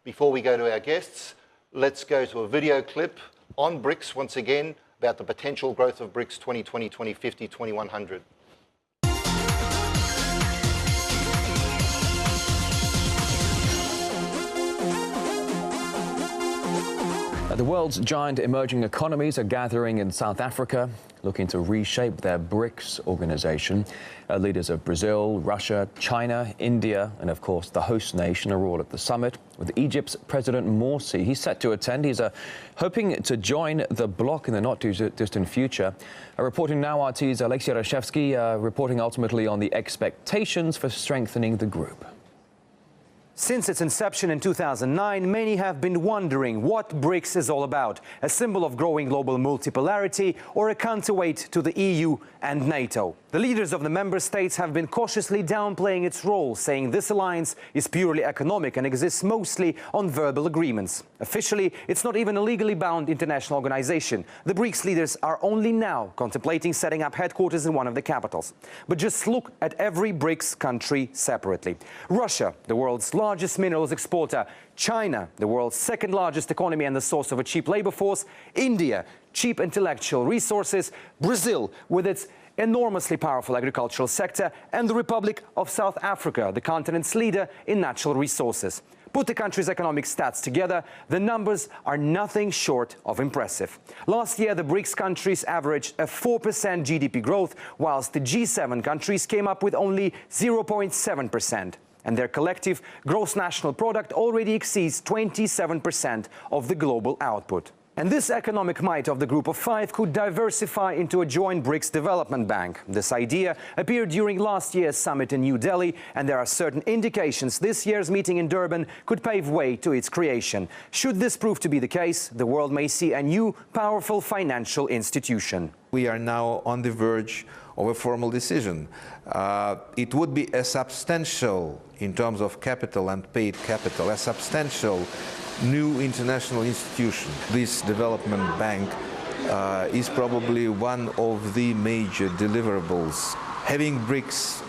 Before we go to our guests, let's go to a video clip on BRICS once again about the potential growth of BRICS 2020, 2050, 2100. The world's giant emerging economies are gathering in South Africa, looking to reshape their BRICS organization. Leaders of Brazil, Russia, China, India, and of course the host nation are all at the summit. With Egypt's President Morsi, he's set to attend. He's hoping to join the bloc in the not-too-distant future. Reporting now, RT's Alexei Rashevsky, reporting ultimately on the expectations for strengthening the group. Since its inception in 2009, many have been wondering what BRICS is all about, a symbol of growing global multipolarity or a counterweight to the EU and NATO. The leaders of the member states have been cautiously downplaying its role, saying this alliance is purely economic and exists mostly on verbal agreements. Officially, it's not even a legally bound international organization. The BRICS leaders are only now contemplating setting up headquarters in one of the capitals. But just look at every BRICS country separately. Russia, the world's largest minerals exporter; China, the world's second largest economy and the source of a cheap labor force; India, cheap intellectual resources; Brazil, with its enormously powerful agricultural sector; and the Republic of South Africa, the continent's leader in natural resources. Put the country's economic stats together, the numbers are nothing short of impressive. Last year, the BRICS countries averaged a 4% GDP growth, whilst the G7 countries came up with only 0.7%. And their collective gross national product already exceeds 27% of the global output. And this economic might of the Group of Five could diversify into a joint BRICS development bank. This idea appeared during last year's summit in New Delhi, and there are certain indications this year's meeting in Durban could pave way to its creation. Should this prove to be the case, the world may see a new, powerful financial institution. We are now on the verge of a formal decision. It would be a substantial, in terms of capital and paid capital, a substantial new international institution. This development bank is probably one of the major deliverables. Having BRICS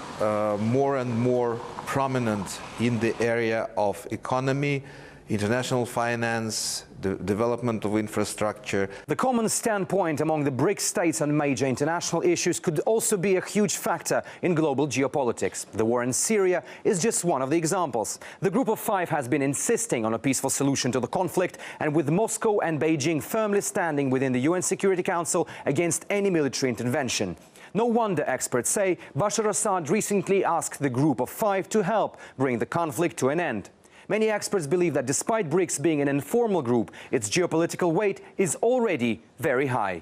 more and more prominent in the area of economy, international finance, the development of infrastructure. The common standpoint among the BRICS states on major international issues could also be a huge factor in global geopolitics. The war in Syria is just one of the examples. The Group of Five has been insisting on a peaceful solution to the conflict, and with Moscow and Beijing firmly standing within the UN Security Council against any military intervention. No wonder, experts say, Bashar Assad recently asked the Group of Five to help bring the conflict to an end. Many experts believe that despite BRICS being an informal group, its geopolitical weight is already very high.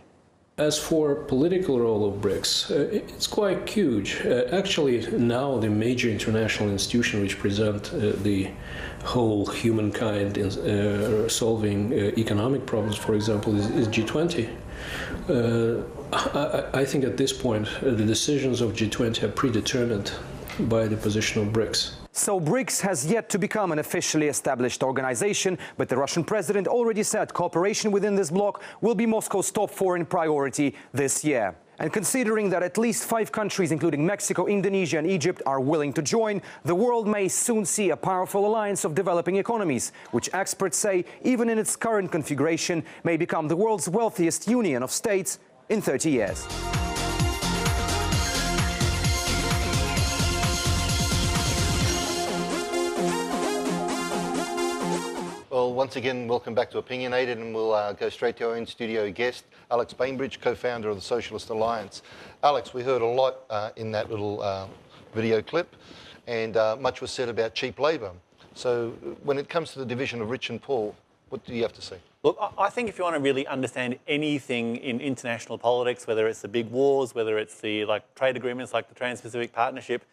As for political role of BRICS, it's quite huge. Actually, now the major international institution which present the whole humankind in solving economic problems, for example, is G20. I think at this point the decisions of G20 are predetermined by the position of BRICS. So BRICS has yet to become an officially established organization, but the Russian president already said cooperation within this bloc will be Moscow's top foreign priority this year. And considering that at least 5 countries, including Mexico, Indonesia and Egypt, are willing to join, the world may soon see a powerful alliance of developing economies, which experts say, even in its current configuration, may become the world's wealthiest union of states in 30 years. Well, once again, welcome back to Opinionated, and we'll go straight to our in-studio guest, Alex Bainbridge, co-founder of the Socialist Alliance. Alex, we heard a lot in that little video clip, and much was said about cheap labour. So when it comes to the division of rich and poor, what do you have to say? Look, I think if you want to really understand anything in international politics, whether it's the big wars, whether it's the trade agreements like the Trans-Pacific Partnership,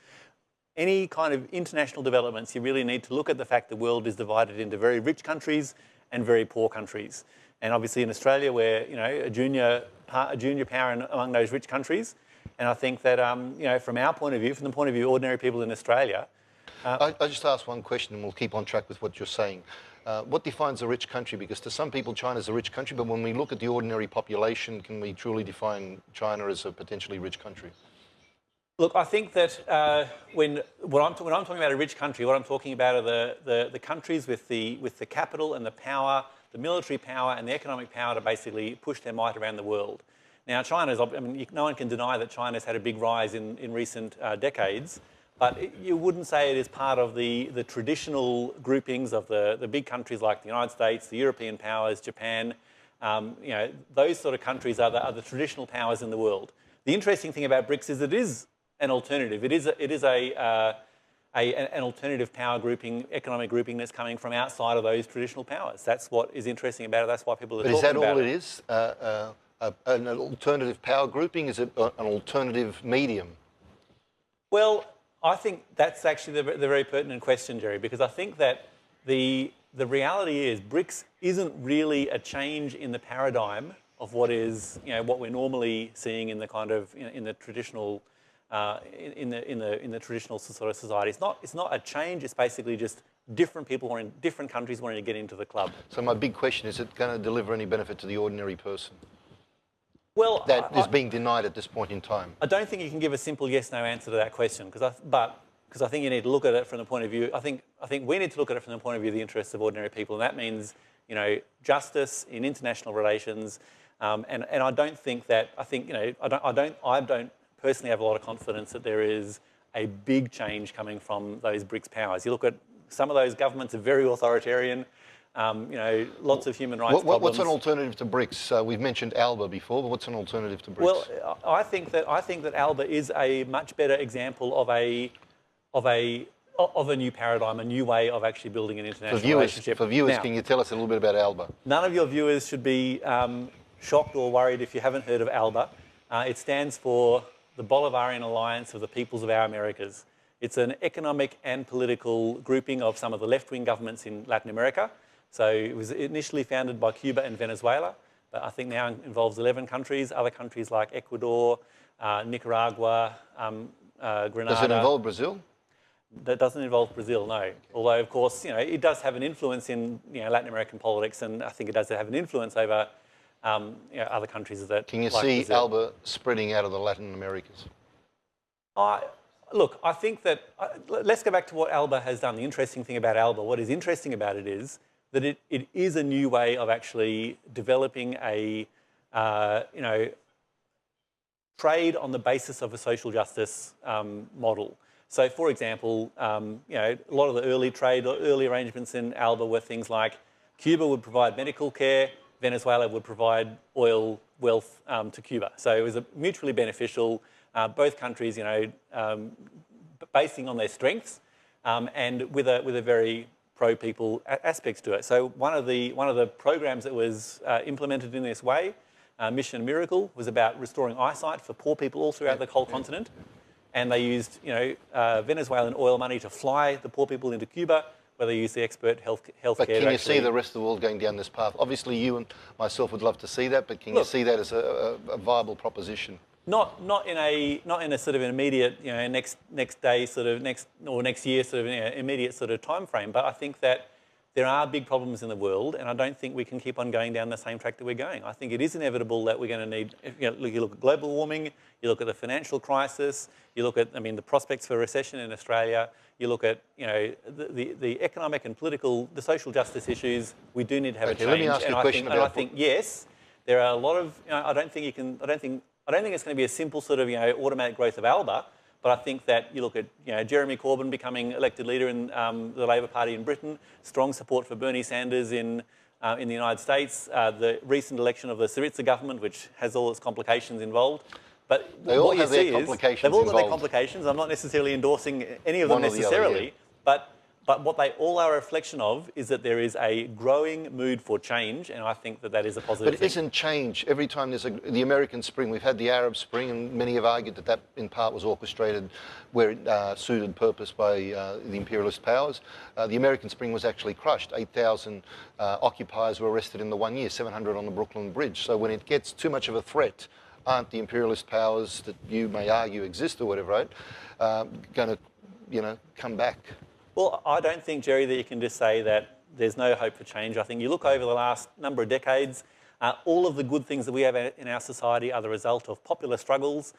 any kind of international developments, you really need to look at the fact the world is divided into very rich countries and very poor countries. And obviously in Australia, we're a junior power among those rich countries. And I think that from our point of view, from the point of view of ordinary people in Australia, I just ask one question, and we'll keep on track with what you're saying. What defines a rich country? Because to some people, China's a rich country, but when we look at the ordinary population, can we truly define China as a potentially rich country? Look, I think that when I'm talking about a rich country, what I'm talking about are the countries with the capital and the power, the military power and the economic power to basically push their might around the world. Now, no one can deny that China's had a big rise in recent decades, but you wouldn't say it is part of the traditional groupings of the big countries like the United States, the European powers, Japan. Those sort of countries are the traditional powers in the world. The interesting thing about BRICS is it is an alternative. It is an alternative power grouping, economic grouping that's coming from outside of those traditional powers. That's what is interesting about it. That's why people are talking about it. But is that all it is? An alternative power grouping? Is it an alternative medium? Well, I think that's actually the very pertinent question, Gerry, because I think that the reality is BRICS isn't really a change in the paradigm of what is, what we're normally seeing in the kind of in the traditional in the traditional sort of society. It's not a change. It's basically just different people in different countries wanting to get into the club. So my big question is: it going to deliver any benefit to the ordinary person? Well, that is being denied at this point in time. I don't think you can give a simple yes/no answer to that question because I think you need to look at it from the point of view. I think we need to look at it from the point of view of the interests of ordinary people, and that means justice in international relations. And I don't think that I don't personally have a lot of confidence that there is a big change coming from those BRICS powers. You look at some of those governments are very authoritarian. Lots of human rights problems. What's an alternative to BRICS? We've mentioned ALBA before, but what's an alternative to BRICS? Well, I think that ALBA is a much better example of a new paradigm, a new way of actually building an international relationship. For viewers, now, can you tell us a little bit about ALBA? None of your viewers should be shocked or worried if you haven't heard of ALBA. It stands for the Bolivarian Alliance of the Peoples of Our Americas. It's an economic and political grouping of some of the left-wing governments in Latin America. So it was initially founded by Cuba and Venezuela, but I think now involves 11 countries, other countries like Ecuador, Nicaragua, Grenada. Does it involve Brazil? That doesn't involve Brazil, no. Although, of course, it does have an influence in Latin American politics, and I think it does have an influence over other countries that. Can you like see Brazil. ALBA spreading out of the Latin Americas? Look, I think that let's go back to what ALBA has done. The interesting thing about ALBA, what is interesting about it is that it is a new way of actually developing a trade on the basis of a social justice model. So, for example, a lot of the early arrangements in ALBA were things like Cuba would provide medical care, Venezuela would provide oil wealth to Cuba. So it was mutually beneficial. Both countries, basing on their strengths and with a very pro-people aspects to it. So one of the programs that was implemented in this way, Mission Miracle, was about restoring eyesight for poor people all throughout the whole continent. And they used, Venezuelan oil money to fly the poor people into Cuba, where they used the expert healthcare. But can you see the rest of the world going down this path? Obviously, you and myself would love to see that, but can you see that as a viable proposition? Not in a sort of an immediate, next day sort of next year sort of immediate sort of time frame. But I think that there are big problems in the world, and I don't think we can keep on going down the same track that we're going. I think it is inevitable that we're going to need. You look at global warming, you look at the financial crisis, you look at the prospects for recession in Australia. You look at the economic and political, the social justice issues. We do need to have a change. Let me ask you a question about. And I think yes, there are a lot of. I don't think it's going to be a simple sort of automatic growth of ALBA. But I think that you look at Jeremy Corbyn becoming elected leader in the Labor Party in Britain, strong support for Bernie Sanders in the United States, the recent election of the Syriza government, which has all its complications involved. But they all have their complications. They've all got their complications. I'm not necessarily endorsing any of them necessarily, but what they all are a reflection of is that there is a growing mood for change, and I think that is a positive thing. But it isn't change. Every time there's the American Spring, we've had the Arab Spring, and many have argued that in part was orchestrated where it suited purpose by the imperialist powers. The American Spring was actually crushed. 8,000 occupiers were arrested in the 1 year, 700 on the Brooklyn Bridge. So when it gets too much of a threat, aren't the imperialist powers that you may argue exist or whatever, right, going to, come back? Well, I don't think, Gerry, that you can just say that there's no hope for change. I think you look over the last number of decades, All of the good things that we have in our society are the result of popular struggles.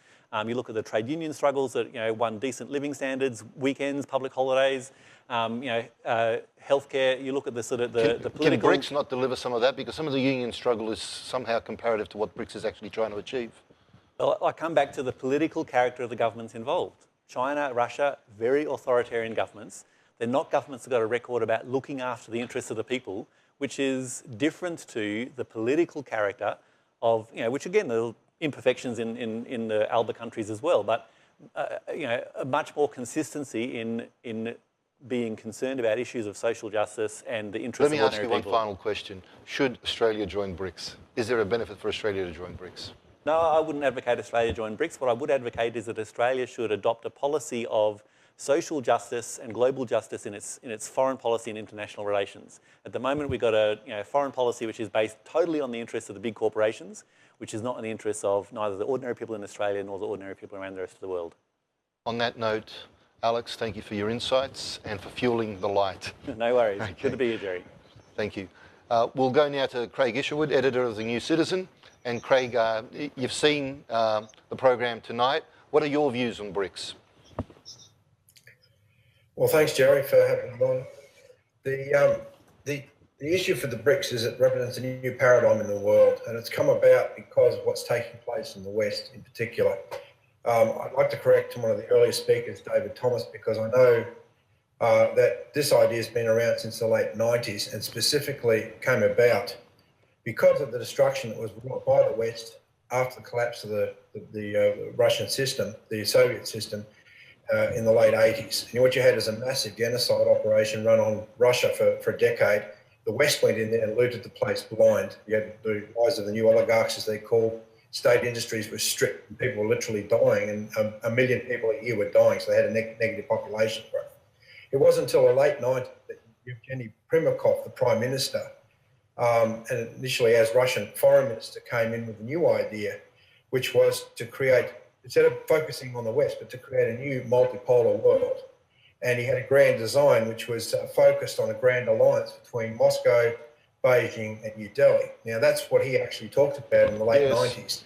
You look at the trade union struggles that won decent living standards, weekends, public holidays, healthcare. You look at the sort of the political. Can BRICS not deliver some of that? Because some of the union struggle is somehow comparative to what BRICS is actually trying to achieve. Well, I come back to the political character of the governments involved. China, Russia, very authoritarian governments. They're not governments that got a record about looking after the interests of the people, which is different to the political character of, which again, there are imperfections in the ALBA countries as well, but, a much more consistency in being concerned about issues of social justice and the interests of ordinary people. Let me ask you one final question. Should Australia join BRICS? Is there a benefit for Australia to join BRICS? No, I wouldn't advocate Australia join BRICS. What I would advocate is that Australia should adopt a policy of social justice and global justice in its foreign policy and international relations. At the moment, we've got a foreign policy which is based totally on the interests of the big corporations, which is not in the interests of neither the ordinary people in Australia nor the ordinary people around the rest of the world. On that note, Alex, thank you for your insights and for fueling the light. No worries. Okay. Good to be here, Gerry. Thank you. We'll go now to Craig Isherwood, editor of The New Citizen. And Craig, you've seen the program tonight. What are your views on BRICS? Well, thanks, Gerry, for having me on. The issue for the BRICS is it represents a new paradigm in the world, and it's come about because of what's taking place in the West in particular. I'd like to correct one of the earlier speakers, David Thomas, because I know that this idea has been around since the late 90s and specifically came about because of the destruction that was wrought by the West after the collapse of the Russian system, the Soviet system, in the late 80s. And what you had is a massive genocide operation run on Russia for a decade. The West went in there and looted the place blind. You had the rise of the new oligarchs, as they're called. State industries were stripped and people were literally dying, and a million people a year were dying, so they had a negative population growth. It wasn't until the late 90s that Evgeny Primakov, the Prime Minister, and initially as Russian Foreign Minister, came in with a new idea, which was to create, instead of focusing on the West, but to create a new multipolar world. And he had a grand design which was focused on a grand alliance between Moscow, Beijing and New Delhi. Now that's what he actually talked about in the late 90s.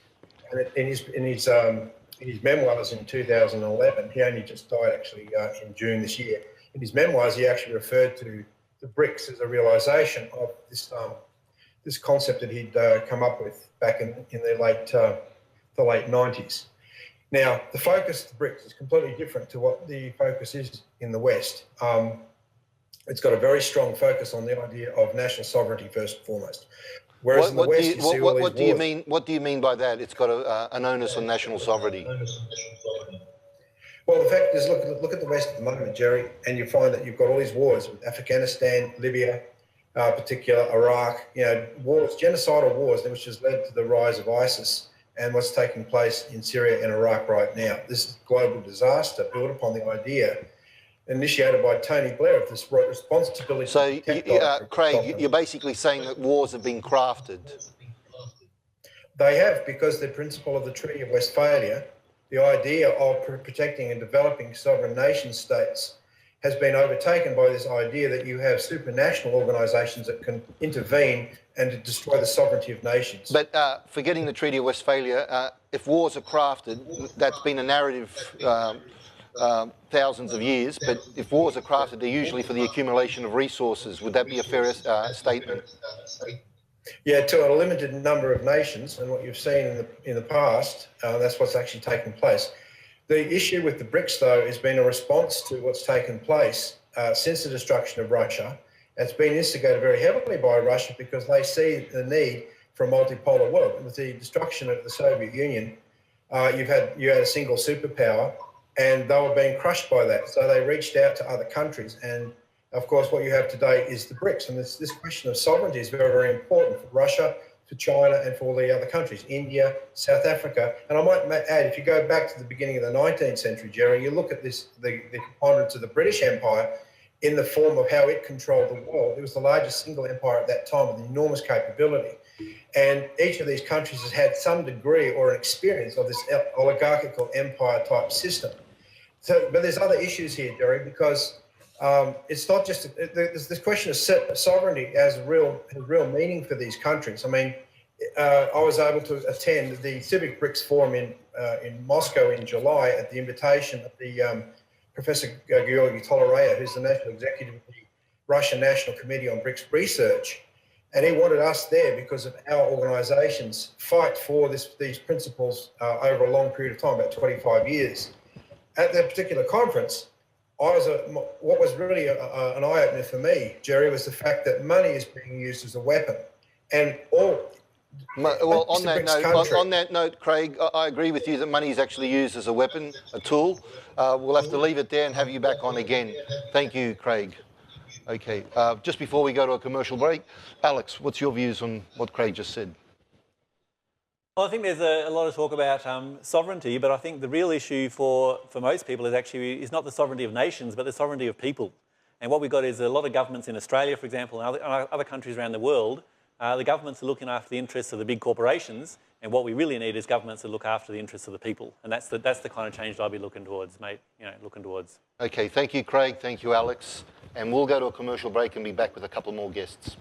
And in his memoirs in 2011, he only just died actually in June this year. In his memoirs, he actually referred to the BRICS as a realisation of this concept that he'd come up with back in the late 90s. Now, the focus of the BRICS is completely different to what the focus is in the West. It's got a very strong focus on the idea of national sovereignty first and foremost. Whereas in the West, you see all these wars. What do you mean by that? It's got an onus on national sovereignty. Well, the fact is, look at the West at the moment, Gerry, and you find that you've got all these wars with Afghanistan, Libya, particular Iraq, wars, genocidal wars, which has led to the rise of ISIS and what's taking place in Syria and Iraq right now. This global disaster built upon the idea initiated by Tony Blair of this responsibility. So, Craig, you're basically saying that wars have been crafted. They have, because the principle of the Treaty of Westphalia, the idea of protecting and developing sovereign nation states, has been overtaken by this idea that you have supranational organisations that can intervene and destroy the sovereignty of nations. But forgetting the Treaty of Westphalia, if wars are crafted, that's been a narrative thousands of years, but if wars are crafted, they're usually for the accumulation of resources. Would that be a fair statement? Yeah, to a limited number of nations, and what you've seen in the past, that's what's actually taken place. The issue with the BRICS, though, has been a response to what's taken place since the destruction of Russia. It's been instigated very heavily by Russia because they see the need for a multipolar world. With the destruction of the Soviet Union, you had a single superpower, and they were being crushed by that. So they reached out to other countries. And of course, what you have today is the BRICS. And this question of sovereignty is very, very important for Russia, for China, and for all the other countries, India, South Africa. And I might add, if you go back to the beginning of the 19th century, Gerry, you look at the components of the British Empire in the form of how it controlled the world. It was the largest single empire at that time with enormous capability. And each of these countries has had some degree or an experience of this oligarchical empire type system. So, but there's other issues here, Gerry, because it's not just, there's this question of sovereignty has real meaning for these countries. I mean, I was able to attend the Civic BRICS Forum in Moscow in July at the invitation of the Professor Gerry Georgatos, who's the National Executive of the Russian National Committee on BRICS Research. And he wanted us there because of our organisations fight for these principles over a long period of time, about 25 years. At that particular conference, what was really an eye-opener for me, Gerry, was the fact that money is being used as a weapon. And well, on that note, Craig, I agree with you that money is actually used as a weapon, a tool. We'll have to leave it there and have you back on again. Thank you, Craig. Okay, just before we go to a commercial break, Alex, what's your views on what Craig just said? Well, I think there's a lot of talk about sovereignty, but I think the real issue for most people is not the sovereignty of nations, but the sovereignty of people. And what we've got is a lot of governments in Australia, for example, and other countries around the world. The governments are looking after the interests of the big corporations, and what we really need is governments that look after the interests of the people. And that's the kind of change that I'll be looking towards, mate. Looking towards. Okay, thank you, Craig. Thank you, Alex. And we'll go to a commercial break and be back with a couple more guests.